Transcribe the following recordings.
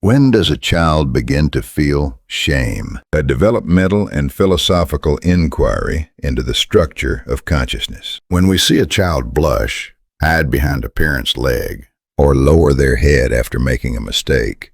When does a child begin to feel shame? A developmental and philosophical inquiry into the structure of consciousness. When we see a child blush, hide behind a parent's leg, or lower their head after making a mistake,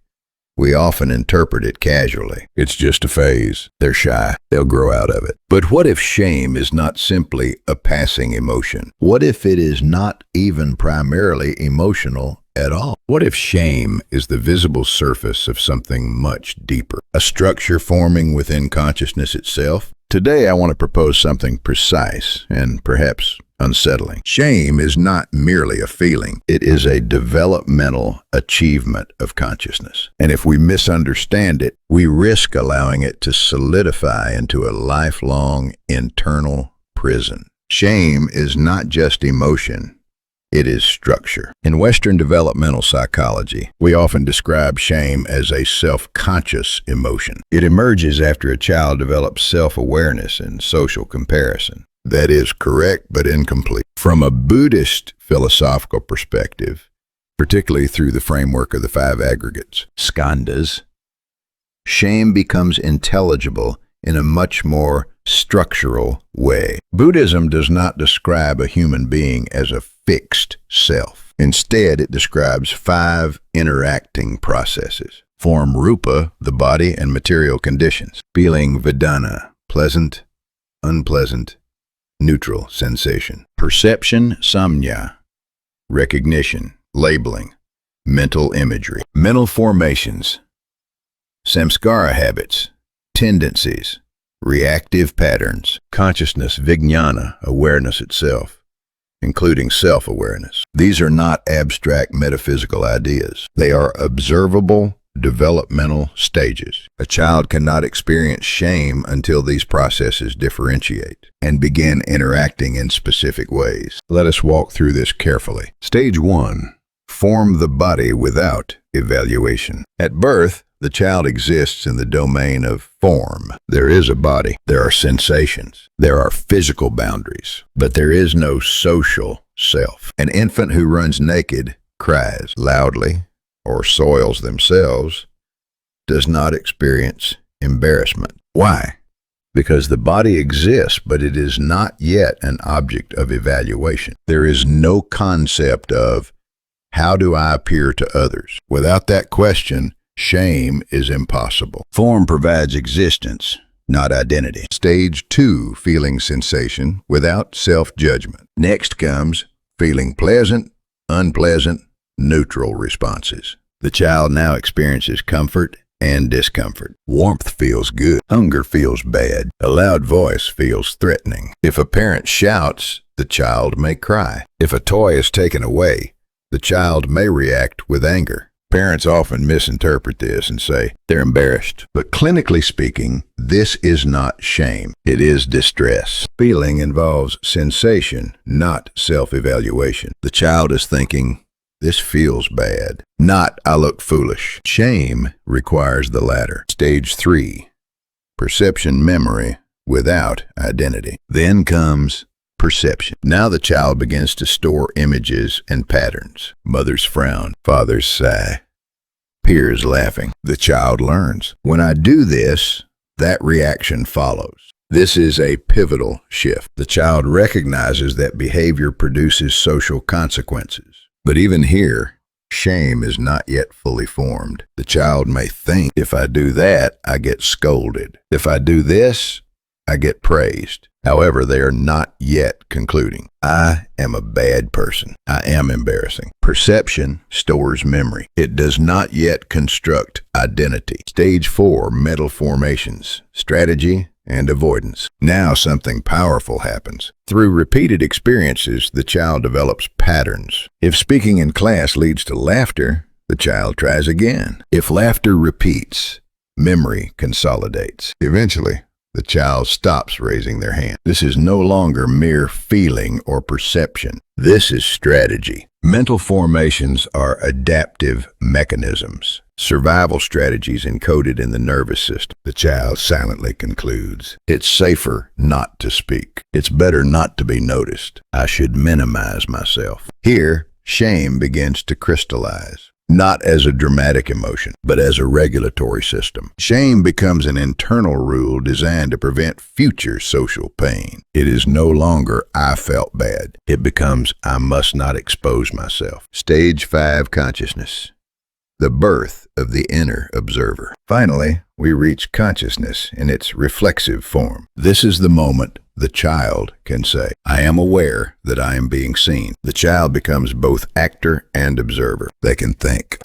we often interpret it casually. It's just a phase. They're shy. They'll grow out of it. But what if shame is not simply a passing emotion? What if it is not even primarily emotional at all? What if shame is the visible surface of something much deeper? A structure forming within consciousness itself? Today I want to propose something precise and perhaps unsettling. Shame is not merely a feeling. It is a developmental achievement of consciousness. And if we misunderstand it, we risk allowing it to solidify into a lifelong internal prison. Shame is not just emotion. It is structure. In Western developmental psychology, we often describe shame as a self-conscious emotion. It emerges after a child develops self-awareness and social comparison. That is correct, but incomplete. From a Buddhist philosophical perspective, particularly through the framework of the 5 aggregates, skandhas, shame becomes intelligible in a much more structural way. Buddhism does not describe a human being as a fixed self. Instead, it describes 5 interacting processes. Form rupa, the body and material conditions. Feeling vedana, pleasant, unpleasant, neutral sensation. Perception, samnya, recognition, labeling, mental imagery. Mental formations, samskara habits, tendencies, reactive patterns. Consciousness, vijnana, awareness itself, including self-awareness. These are not abstract metaphysical ideas. They are observable developmental stages. A child cannot experience shame until these processes differentiate and begin interacting in specific ways. Let us walk through this carefully. Stage 1. Form the body without evaluation. At birth, the child exists in the domain of form. There is a body. There are sensations. There are physical boundaries. But there is no social self. An infant who runs naked, cries loudly, or soils themselves, does not experience embarrassment. Why? Because the body exists, but it is not yet an object of evaluation. There is no concept of, how do I appear to others? Without that question, shame is impossible. Form provides existence, not identity. Stage 2, feeling sensation without self-judgment. Next comes feeling pleasant, unpleasant, neutral responses. The child now experiences comfort and discomfort. Warmth feels good. Hunger feels bad. A loud voice feels threatening. If a parent shouts, the child may cry. If a toy is taken away, the child may react with anger. Parents often misinterpret this and say they're embarrassed. But clinically speaking, this is not shame. It is distress. Feeling involves sensation, not self-evaluation. The child is thinking, this feels bad, not I look foolish. Shame requires the latter. Stage 3, perception memory without identity. Then comes perception. Now the child begins to store images and patterns. Mother's frown, father's sigh, peers laughing. The child learns. When I do this, that reaction follows. This is a pivotal shift. The child recognizes that behavior produces social consequences. But even here, shame is not yet fully formed. The child may think, if I do that, I get scolded. If I do this, I get praised. However, they are not yet concluding. I am a bad person. I am embarrassing. Perception stores memory. It does not yet construct identity. Stage 4, mental formations, strategy, and avoidance. Now something powerful happens. Through repeated experiences, the child develops patterns. If speaking in class leads to laughter, the child tries again. If laughter repeats, memory consolidates. Eventually, the child stops raising their hand. This is no longer mere feeling or perception. This is strategy. Mental formations are adaptive mechanisms, survival strategies encoded in the nervous system. The child silently concludes, it's safer not to speak. It's better not to be noticed. I should minimize myself. Here, shame begins to crystallize. not as a dramatic emotion, but as a regulatory system. Shame becomes an internal rule designed to prevent future social pain. It is no longer "I felt bad." It becomes "I must not expose myself." Stage 5 consciousness. The birth of the inner observer. Finally, we reach consciousness in its reflexive form. This is the moment the child can say, "I am aware that I am being seen." The child becomes both actor and observer. They can think,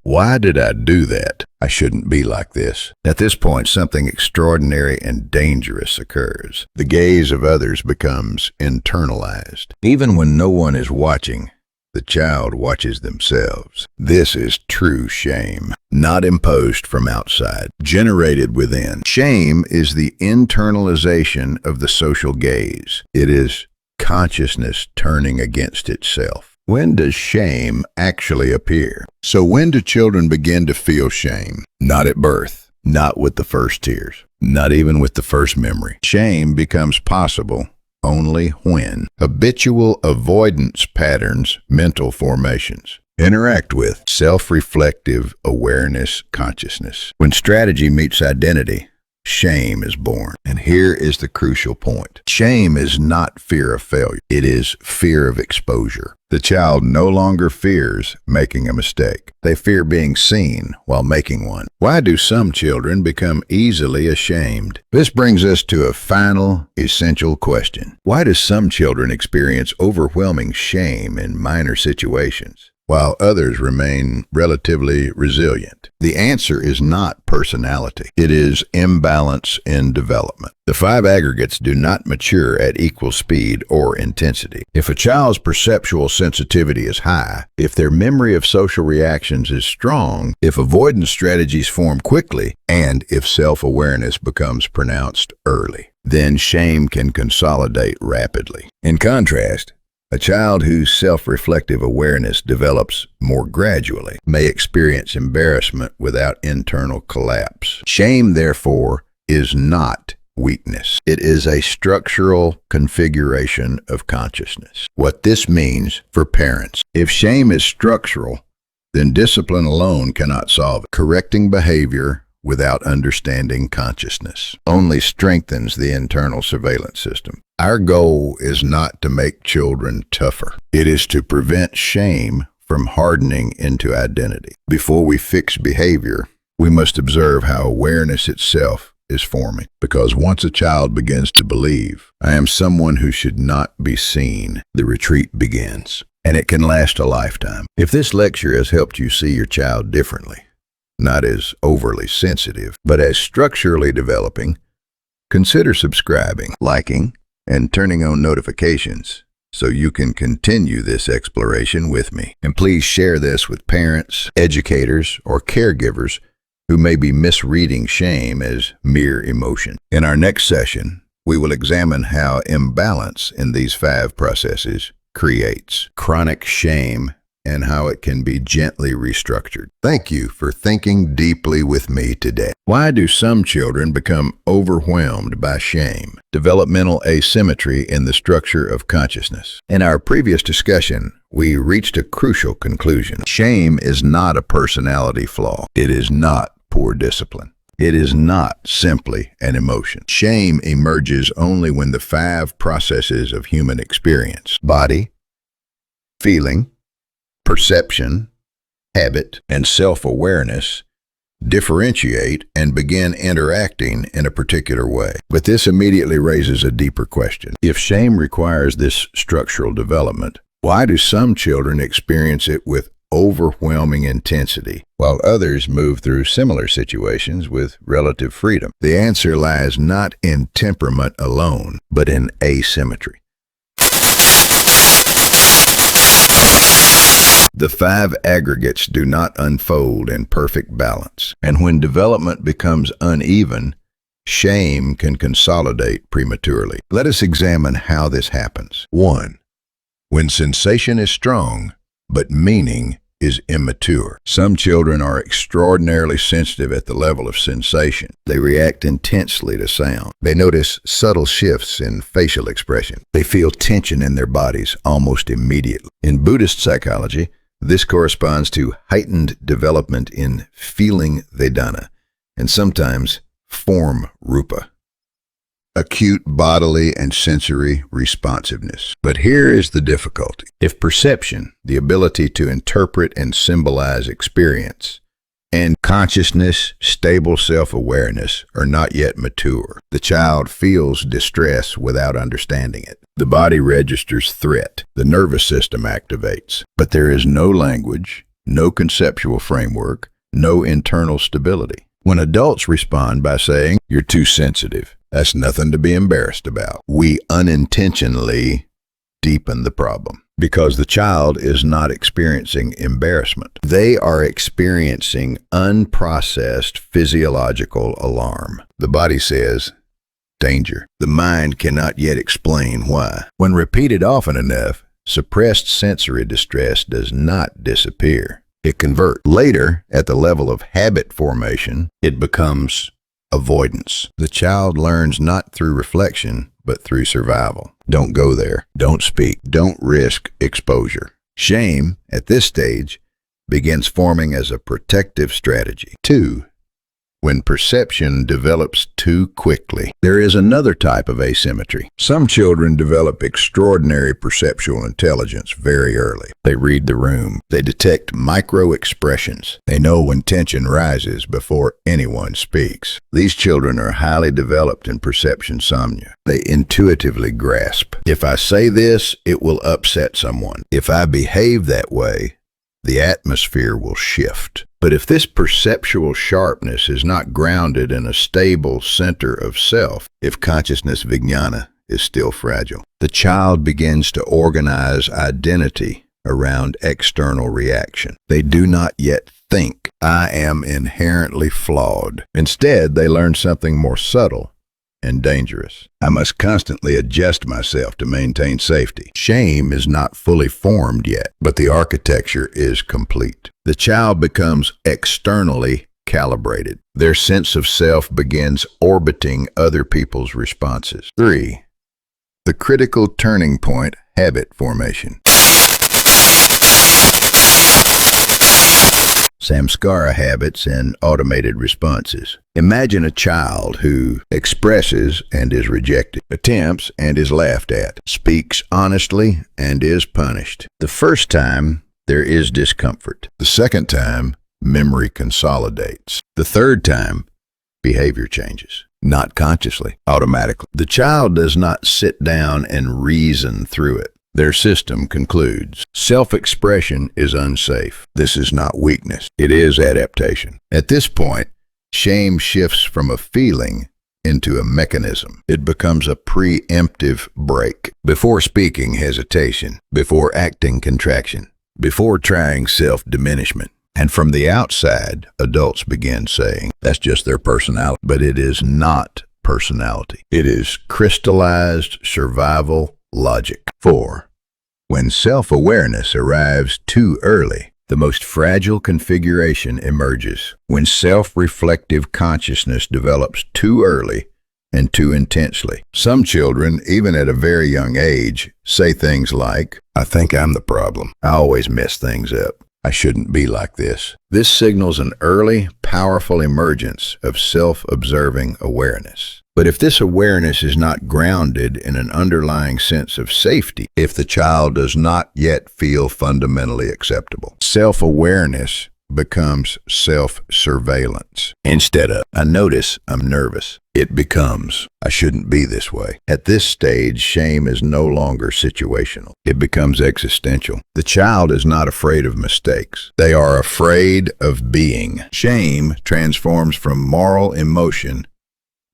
"Why did I do that? I shouldn't be like this." At this point, something extraordinary and dangerous occurs. The gaze of others becomes internalized. Even when no one is watching, the child watches themselves. This is true shame, not imposed from outside, generated within. Shame is the internalization of the social gaze. It is consciousness turning against itself. When does shame actually appear? So when do children begin to feel shame? Not at birth, not with the first tears, not even with the first memory. Shame becomes possible only when habitual avoidance patterns, mental formations, interact with self-reflective awareness consciousness. When strategy meets identity, shame is born. And here is the crucial point. Shame is not fear of failure. It is fear of exposure. The child no longer fears making a mistake. They fear being seen while making one. Why do some children become easily ashamed? This brings us to a final, essential question. Why do some children experience overwhelming shame in minor situations, while others remain relatively resilient? The answer is not personality. It is imbalance in development. The 5 aggregates do not mature at equal speed or intensity. If a child's perceptual sensitivity is high, if their memory of social reactions is strong, if avoidance strategies form quickly, and if self-awareness becomes pronounced early, then shame can consolidate rapidly. In contrast, a child whose self-reflective awareness develops more gradually may experience embarrassment without internal collapse. Shame, therefore, is not weakness. It is a structural configuration of consciousness. What this means for parents: if shame is structural, then discipline alone cannot solve it. Correcting behavior without understanding consciousness only strengthens the internal surveillance system. Our goal is not to make children tougher. It is to prevent shame from hardening into identity. Before we fix behavior, we must observe how awareness itself is forming. Because once a child begins to believe, "I am someone who should not be seen," the retreat begins. And it can last a lifetime. If this lecture has helped you see your child differently, not as overly sensitive, but as structurally developing, consider subscribing, liking, and turning on notifications so you can continue this exploration with me. And please share this with parents, educators, or caregivers who may be misreading shame as mere emotion. In our next session, we will examine how imbalance in these 5 processes creates chronic shame and how it can be gently restructured. Thank you for thinking deeply with me today. Why do some children become overwhelmed by shame? Developmental asymmetry in the structure of consciousness. In our previous discussion, we reached a crucial conclusion. Shame is not a personality flaw. It is not poor discipline. It is not simply an emotion. Shame emerges only when the 5 processes of human experience: body, feeling, perception, habit, and self-awareness differentiate and begin interacting in a particular way. But this immediately raises a deeper question. If shame requires this structural development, why do some children experience it with overwhelming intensity, while others move through similar situations with relative freedom? The answer lies not in temperament alone, but in asymmetry. The 5 aggregates do not unfold in perfect balance, and when development becomes uneven, shame can consolidate prematurely. Let us examine how this happens. 1. When sensation is strong, but meaning is immature. Some children are extraordinarily sensitive at the level of sensation. They react intensely to sound. They notice subtle shifts in facial expression. They feel tension in their bodies almost immediately. In Buddhist psychology, This corresponds to heightened development in feeling Vedana, and sometimes form rupa. Acute bodily and sensory responsiveness. But here is the difficulty. If perception, the ability to interpret and symbolize experience, and consciousness, stable self-awareness are not yet mature, the child feels distress without understanding it. The body registers threat. The nervous system activates. But there is no language, no conceptual framework, no internal stability. When adults respond by saying, "You're too sensitive," that's nothing to be embarrassed about. We unintentionally deepen the problem because the child is not experiencing embarrassment. They are experiencing unprocessed physiological alarm. The body says, danger. The mind cannot yet explain why. When repeated often enough, suppressed sensory distress does not disappear. It converts. Later, at the level of habit formation, it becomes avoidance. The child learns not through reflection, but through survival. Don't go there. Don't speak. Don't risk exposure. Shame, at this stage, begins forming as a protective strategy. 2. When perception develops too quickly. There is another type of asymmetry. Some children develop extraordinary perceptual intelligence very early. They read the room. They detect micro-expressions. They know when tension rises before anyone speaks. These children are highly developed in perception somnia. They intuitively grasp. If I say this, it will upset someone. If I behave that way, the atmosphere will shift. But if this perceptual sharpness is not grounded in a stable center of self, if consciousness vijnana is still fragile, the child begins to organize identity around external reaction. They do not yet think, I am inherently flawed. Instead, they learn something more subtle and dangerous. I must constantly adjust myself to maintain safety. Shame is not fully formed yet, but the architecture is complete. The child becomes externally calibrated. Their sense of self begins orbiting other people's responses. 3. The critical turning point, habit formation. Samskara habits and automated responses. Imagine a child who expresses and is rejected, attempts and is laughed at, speaks honestly and is punished. The first time, there is discomfort. The second time, memory consolidates. The third time, behavior changes. Not consciously, automatically. The child does not sit down and reason through it. Their system concludes, self-expression is unsafe. This is not weakness. It is adaptation. At this point, shame shifts from a feeling into a mechanism. It becomes a preemptive brake. Before speaking, hesitation. Before acting, contraction. Before trying, self-diminishment. And from the outside, adults begin saying, that's just their personality. But it is not personality. It is crystallized survival logic. 4. When self-awareness arrives too early, the most fragile configuration emerges. When self-reflective consciousness develops too early and too intensely. Some children, even at a very young age, say things like, I think I'm the problem. I always mess things up. I shouldn't be like this. This signals an early, powerful emergence of self-observing awareness. But if this awareness is not grounded in an underlying sense of safety, if the child does not yet feel fundamentally acceptable, self-awareness becomes self-surveillance. Instead of, I notice I'm nervous, it becomes, I shouldn't be this way. At this stage, shame is no longer situational. It becomes existential. The child is not afraid of mistakes. They are afraid of being. Shame transforms from moral emotion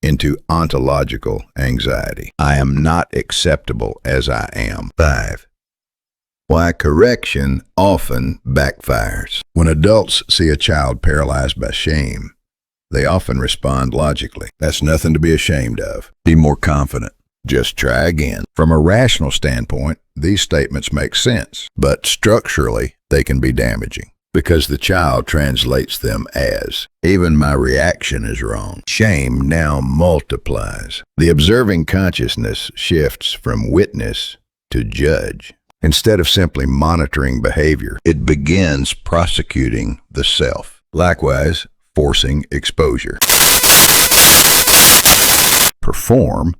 into ontological anxiety. I am not acceptable as I am. 5. Why correction often backfires. When adults see a child paralyzed by shame, they often respond logically. That's nothing to be ashamed of. Be more confident. Just try again. From a rational standpoint, these statements make sense, but structurally, they can be damaging because the child translates them as, even my reaction is wrong. Shame now multiplies. The observing consciousness shifts from witness to judge. Instead of simply monitoring behavior, it begins prosecuting the self. Likewise, forcing exposure. Perform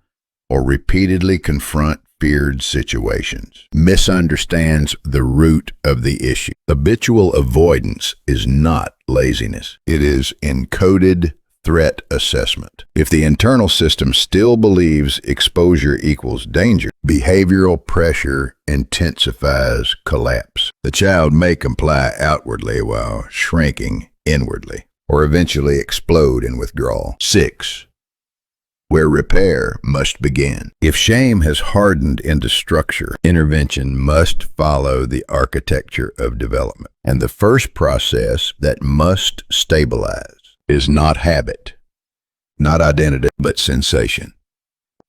or repeatedly confront feared situations. Misunderstands the root of the issue. Habitual avoidance is not laziness. It is encoded threat assessment. If the internal system still believes exposure equals danger, behavioral pressure intensifies collapse. The child may comply outwardly while shrinking inwardly, or eventually explode in withdrawal. 6. Where repair must begin. If shame has hardened into structure, intervention must follow the architecture of development. And the first process that must stabilize is not habit, not identity, but sensation.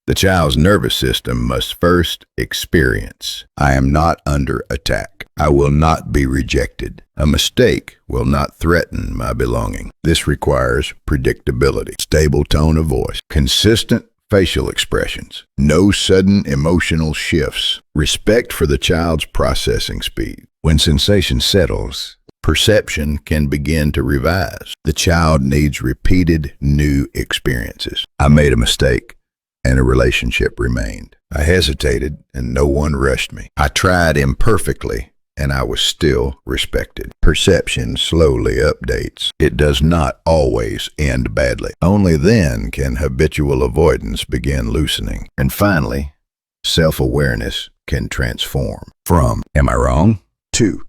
The child's nervous system must first experience, I am not under attack. I will not be rejected. A mistake will not threaten my belonging. This requires predictability, stable tone of voice, consistent facial expressions, no sudden emotional shifts, respect for the child's processing speed. When sensation settles, perception can begin to revise. The child needs repeated new experiences. I made a mistake, and a relationship remained. I hesitated, and no one rushed me. I tried imperfectly, and I was still respected. Perception slowly updates. It does not always end badly. Only then can habitual avoidance begin loosening. And finally, self-awareness can transform from, am I wrong? To,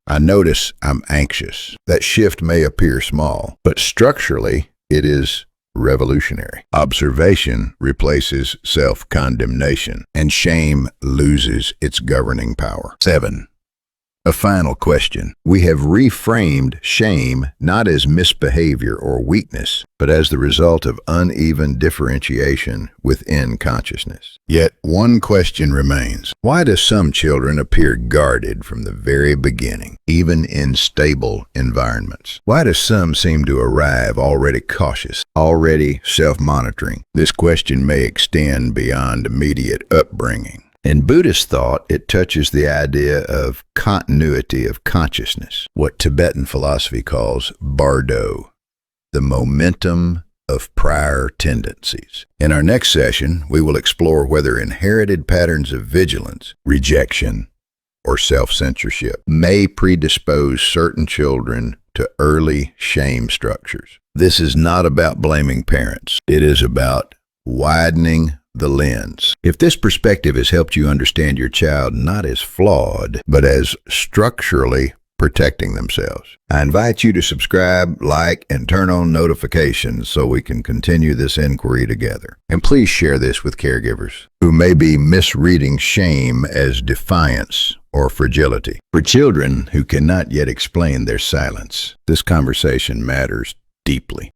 I notice I'm anxious. That shift may appear small, but structurally, it is revolutionary. Observation replaces self-condemnation, and shame loses its governing power. 7. A final question. We have reframed shame not as misbehavior or weakness, but as the result of uneven differentiation within consciousness. Yet one question remains. Why do some children appear guarded from the very beginning, even in stable environments? Why do some seem to arrive already cautious, already self-monitoring? This question may extend beyond immediate upbringing. In Buddhist thought, it touches the idea of continuity of consciousness, what Tibetan philosophy calls bardo, the momentum of prior tendencies. In our next session, we will explore whether inherited patterns of vigilance, rejection, or self-censorship may predispose certain children to early shame structures. This is not about blaming parents. It is about widening the lens. If this perspective has helped you understand your child not as flawed, but as structurally protecting themselves, I invite you to subscribe, like, and turn on notifications so we can continue this inquiry together. And please share this with caregivers who may be misreading shame as defiance or fragility. For children who cannot yet explain their silence, this conversation matters deeply.